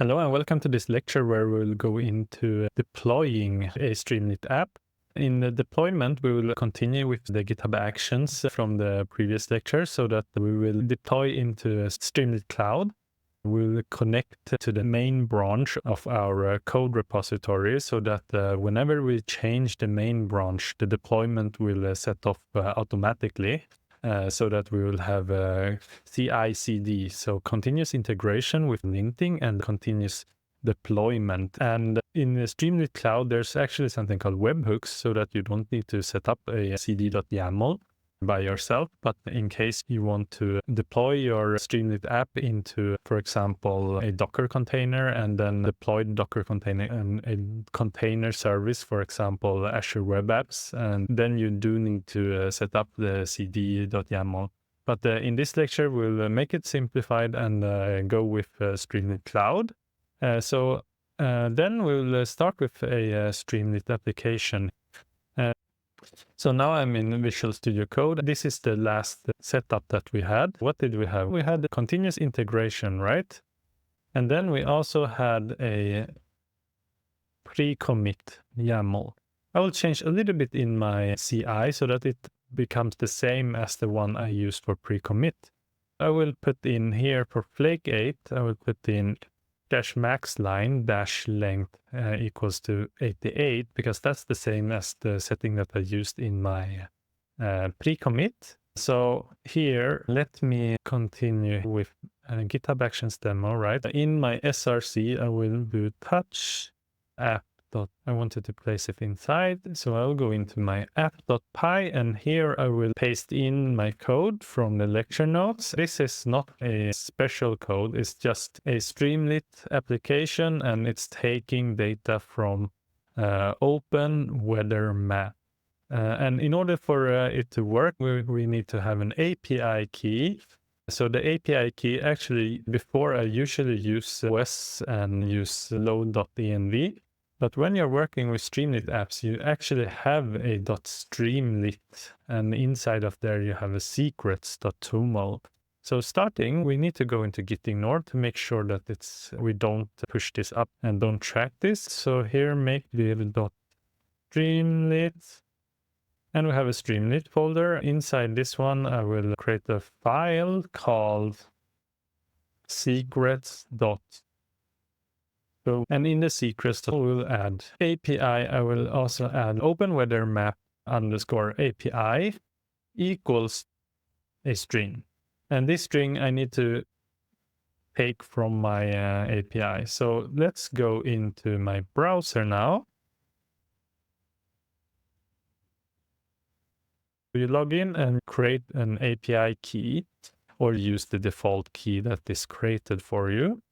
Hello and welcome to this lecture where we'll go into deploying a Streamlit app. In the deployment, we will continue with the GitHub Actions from the previous lecture so that we will deploy into a Streamlit Cloud. We'll connect to the main branch of our code repository so that whenever we change the main branch, the deployment will set off automatically. So that we will have CI/CD, so continuous integration with linting and continuous deployment. And in the Streamlit Cloud, there's actually something called webhooks, so that you don't need to set up a cd.yaml by yourself. But in case you want to deploy your Streamlit app into, for example, a Docker container and then deploy the Docker container and a container service, for example, Azure Web Apps, and then you do need to set up the cd.yaml. But in this lecture, we'll make it simplified and go with Streamlit Cloud. So then we'll start with a Streamlit application. So now I'm in Visual Studio Code. This is the last setup that we had. What did we have? We had continuous integration, right? And then we also had a pre-commit YAML. I will change a little bit in my CI so that it becomes the same as the one I used for pre-commit. I will put in here for Flake 8, I will put in -max line -length equals to 88, because that's the same as the setting that I used in my pre-commit. So here, let me continue with GitHub Actions demo, right? In my SRC, I will do touch app. I wanted to place it inside, so I'll go into my app.py, and here I will paste in my code from the lecture notes. This is not a special code, it's just a Streamlit application, and it's taking data from open weather map. And in order for it to work, we need to have an API key. So the API key, actually, before I usually use OS and use load.env. But when you're working with Streamlit apps, you actually have a .streamlit, and inside of there you have a secrets.toml. So starting, we need to go into gitignore to make sure that we don't push this up and don't track this. So here make dir.streamlit, and we have a Streamlit folder. Inside this one, I will create a file called secrets.toml. And in the secrets, we'll add API. I will also add open weather map underscore API equals a string. And this string I need to take from my API. So let's go into my browser now. You log in and create an API key, or use the default key that is created for you.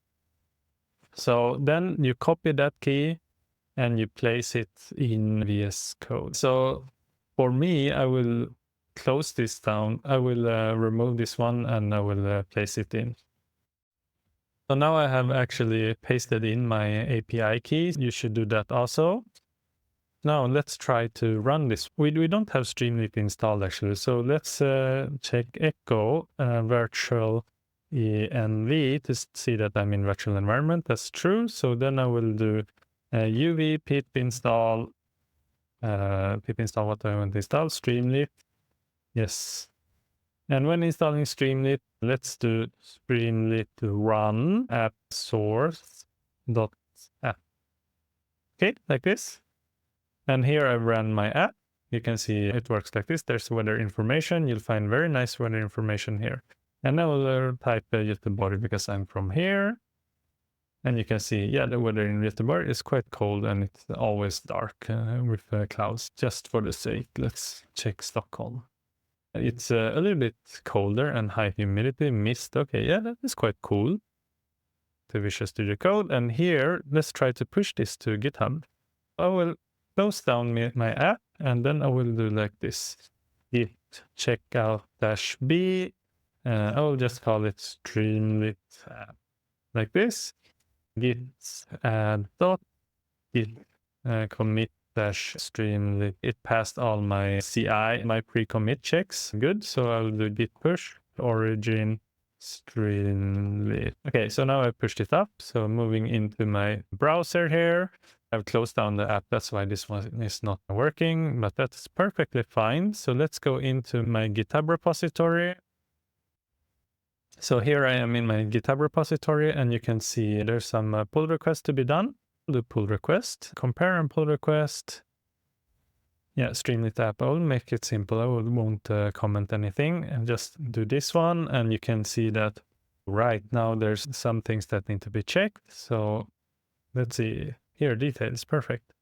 So then you copy that key and you place it in VS Code. So for me, I will close this down. I will remove this one and I will place it in. So now I have actually pasted in my API keys. You should do that also. Now let's try to run this. We don't have Streamlit installed actually. So let's check echo virtual env to see that I'm in virtual environment. That's true. So then I will do uv pip install what I want to install, Streamlit. Yes. And when installing Streamlit, let's do Streamlit run app source.app. Okay, like this. And here I ran my app. You can see it works like this. There's weather information. You'll find very nice weather information here. And I will type Göteborg because I'm from here. And you can see, yeah, the weather in Göteborg is quite cold and it's always dark with clouds. Just for the sake, let's check Stockholm. It's a little bit colder and high humidity, mist. Okay, yeah, that is quite cool. To Visual Studio Code. And here, let's try to push this to GitHub. I will close down my app, and then I will do like this. Git checkout -b. I will just call it Streamlit app, like this. Git add dot git commit -streamlit. It passed all my CI, my pre-commit checks. Good. So I'll do git push origin streamlit. Okay, so now I pushed it up. So moving into my browser here, I've closed down the app. That's why this one is not working, but that's perfectly fine. So let's go into my GitHub repository. So here I am in my GitHub repository, and you can see there's some pull requests to be done. Do pull request, compare and pull request. Yeah, streamlit app. I will make it simple. I won't comment anything and just do this one. And you can see that right now there's some things that need to be checked. So let's see here, details, perfect.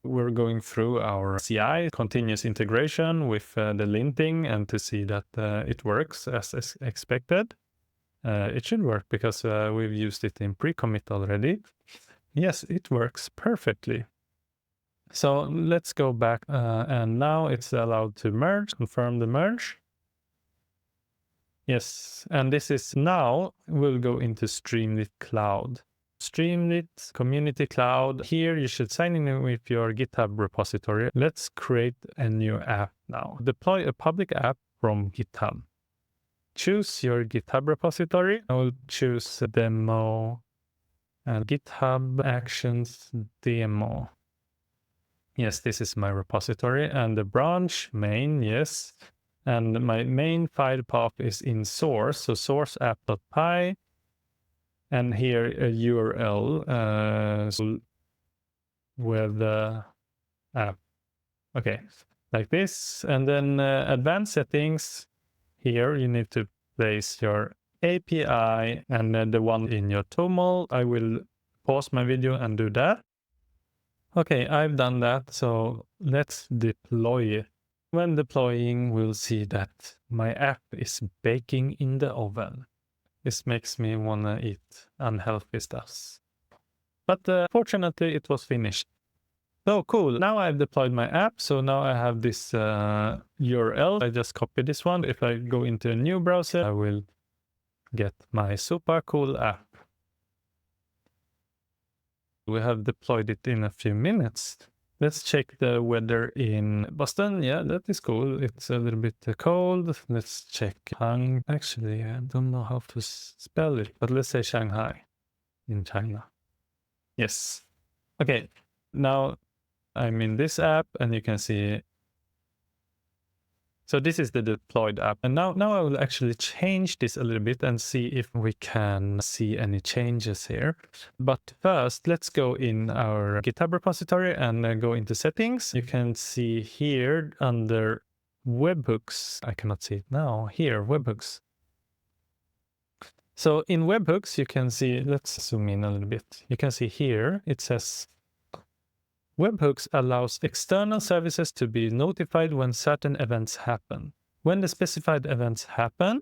We're going through our CI, continuous integration with the linting, and to see that it works as expected. It should work because we've used it in pre-commit already. Yes, it works perfectly. So let's go back and now it's allowed to merge, confirm the merge. Yes, and this is now we'll go into Streamlit Cloud. Streamlit Community Cloud. Here you should sign in with your GitHub repository. Let's create a new app now. Deploy a public app from GitHub. Choose your GitHub repository. I will choose demo and GitHub Actions demo. Yes, this is my repository, and the branch main, yes. And my main file path is in source, so source app.py. And here a URL so with the app. Okay, like this. And then advanced settings. Here you need to place your API and then the one in your toml. I will pause my video and do that. Okay, I've done that, so let's deploy it. When deploying, we'll see that my app is baking in the oven. This makes me wanna eat unhealthy stuff. But fortunately, it was finished. So cool, now I've deployed my app, so now I have this URL. I just copied this one. If I go into a new browser, I will get my super cool app. We have deployed it in a few minutes. Let's check the weather in Boston. Yeah, that is cool. It's a little bit cold. Let's check Hang. Actually, I don't know how to spell it, but let's say Shanghai in China. Yes. Okay, now I'm in this app and you can see. So this is the deployed app. And now I will actually change this a little bit and see if we can see any changes here. But first, let's go in our GitHub repository and go into settings. You can see here under webhooks. I cannot see it now. Here, webhooks. So in webhooks, you can see, let's zoom in a little bit. You can see here, it says, webhooks allows external services to be notified when certain events happen. When the specified events happen,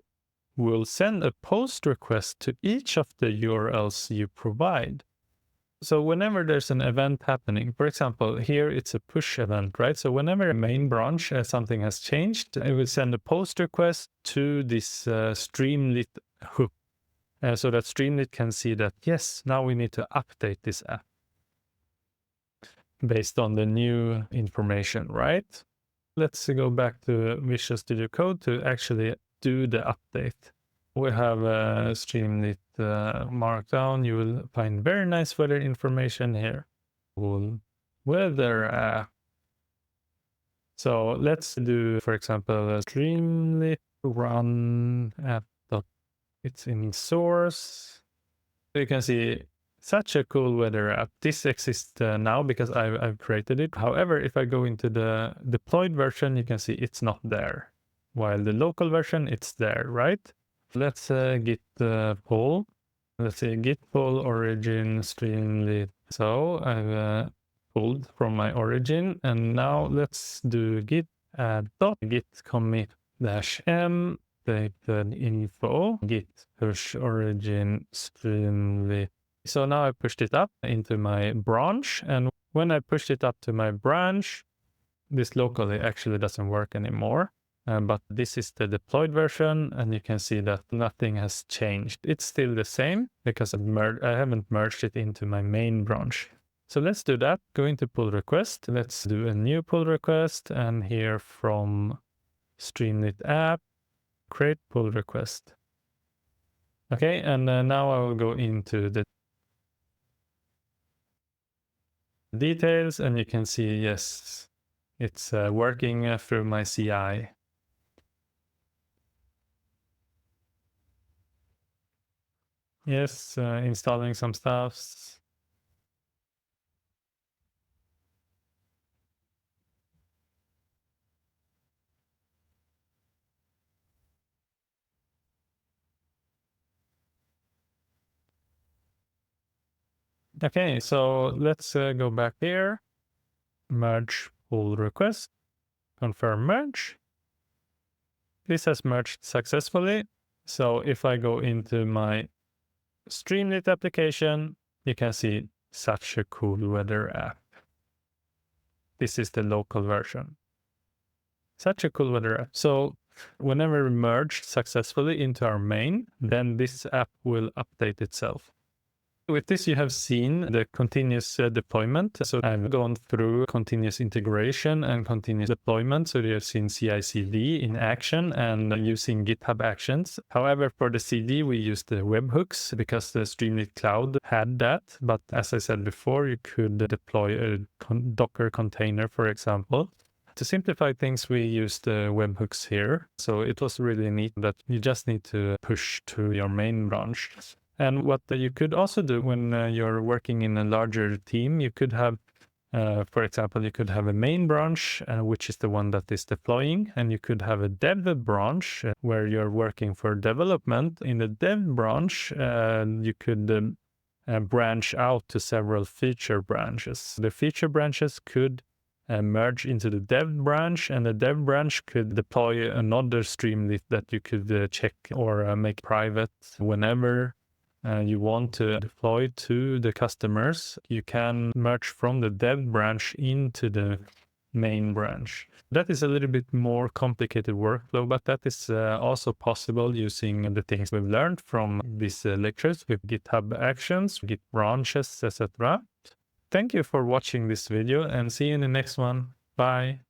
we'll send a post request to each of the URLs you provide. So whenever there's an event happening, for example, here it's a push event, right? So whenever a main branch, something has changed, it will send a post request to this Streamlit hook. So that Streamlit can see that, yes, now we need to update this app based on the new information, right? Let's go back to Visual Studio Code to actually do the update. We have Streamlit Markdown. You will find very nice weather information here. Cool weather app. So let's do, for example, Streamlit run app. It's in source. So you can see such a cool weather app. This exists now because I've created it. However, if I go into the deployed version, you can see it's not there. While the local version, it's there, right? Let's git pull. Let's say git pull origin Streamlit. So I've pulled from my origin, and now let's do git add dot git commit -m the info git push origin Streamlit. So now I pushed it up into my branch, and when I pushed it up to my branch, this locally actually doesn't work anymore. But this is the deployed version, and you can see that nothing has changed. It's still the same because I haven't merged it into my main branch. So let's do that. Go into pull request. Let's do a new pull request, and here from Streamlit app, create pull request. Okay, and now I will go into the details, and you can see, yes, it's working through my CI. Yes, installing some stuffs. Okay, so let's go back here, merge pull request, confirm merge. This has merged successfully. So if I go into my Streamlit application, you can see such a cool weather app. This is the local version. Such a cool weather app. So whenever we merge successfully into our main, then this app will update itself. With this, you have seen the continuous deployment. So I've gone through continuous integration and continuous deployment. So you have seen CI/CD in action and using GitHub Actions. However, for the CD, we used the webhooks because the Streamlit Cloud had that. But as I said before, you could deploy a Docker container, for example. To simplify things, we used webhooks here. So it was really neat that you just need to push to your main branch. And what you could also do when you're working in a larger team, you could have, for example, you could have a main branch, which is the one that is deploying, and you could have a dev branch where you're working for development. In the dev branch, you could branch out to several feature branches. The feature branches could merge into the dev branch, and the dev branch could deploy another Streamlit that you could check or make private whenever you want to deploy to the customers. You can merge from the dev branch into the main branch. That is a little bit more complicated workflow, but that is also possible using the things we've learned from these lectures with GitHub Actions, Git branches, etc. Thank you for watching this video and see you in the next one. Bye.